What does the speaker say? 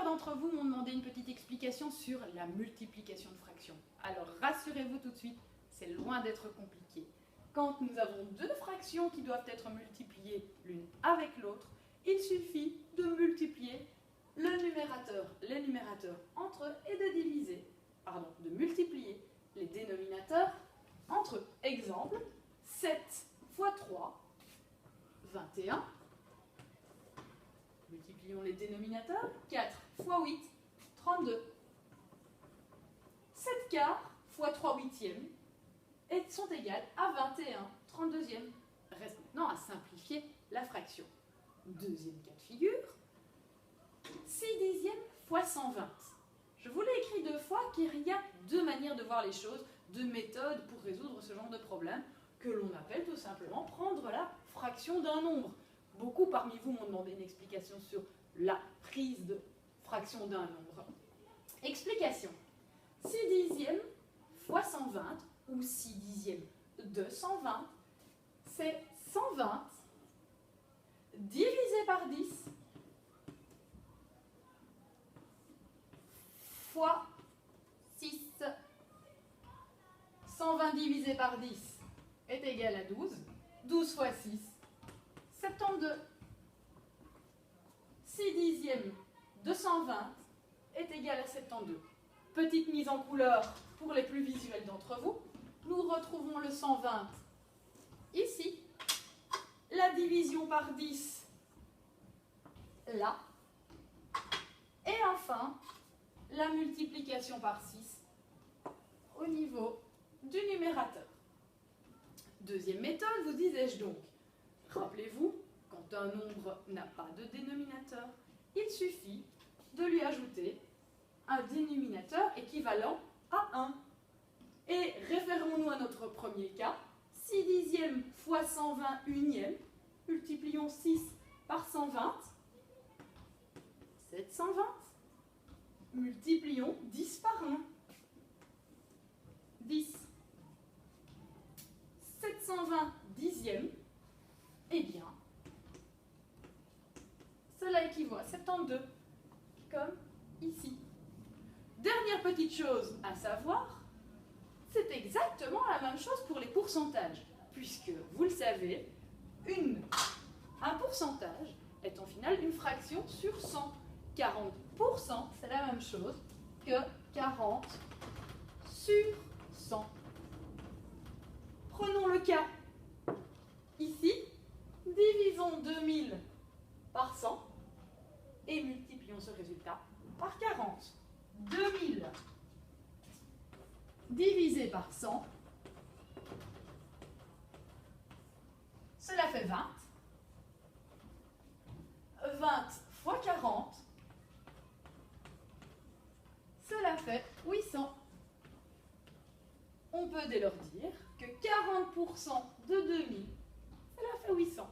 d'entre vous m'ont demandé une petite explication sur la multiplication de fractions. Alors rassurez-vous tout de suite, c'est loin d'être compliqué. Quand nous avons deux fractions qui doivent être multipliées l'une avec l'autre, il suffit de multiplier les numérateurs entre eux et de multiplier les dénominateurs entre eux. Exemple, 7 fois 3, 21. Multiplions les dénominateurs. 4 fois 8, 32. 7 quarts fois 3 huitièmes sont égales à 21, 32e. Reste maintenant à simplifier la fraction. Deuxième cas de figure. 6 dixièmes fois 120. Je vous l'ai écrit deux fois car il y a deux manières de voir les choses, deux méthodes pour résoudre ce genre de problème que l'on appelle tout simplement prendre la fraction d'un nombre. Beaucoup parmi vous m'ont demandé une explication sur la prise de fraction d'un nombre. Explication. 6 dixièmes fois 120 ou 6 dixièmes de 120, c'est 120 divisé par 10 fois 6. 120 divisé par 10 est égal à 12. 12 fois 6, 72. 6 dixièmes de 120 est égal à 72. Petite mise en couleur pour les plus visuels d'entre vous. Nous retrouvons le 120 ici. La division par 10 là. Et enfin, la multiplication par 6 au niveau du numérateur. Deuxième méthode, vous disais-je donc. Rappelez-vous, quand un nombre n'a pas de dénominateur, il suffit de lui ajouter un dénominateur équivalent à 1. Et référons-nous à notre premier cas. 6 dixièmes fois 120 unième. Multiplions 6 par 120. 720. Multiplions 10 par 1. 10. 720 dixièmes. Eh bien, cela équivaut à 72, comme ici. Dernière petite chose à savoir, c'est exactement la même chose pour les pourcentages, puisque, vous le savez, un pourcentage est en final une fraction sur 100. 40%, c'est la même chose que 40 sur 100. Prenons le cas ici, divisons 2000 par 100 et multiplions ce résultat par 40. 2000 divisé par 100, cela fait 20. 20 fois 40, cela fait 800. On peut dès lors dire que 40% de 2000, cela fait 800.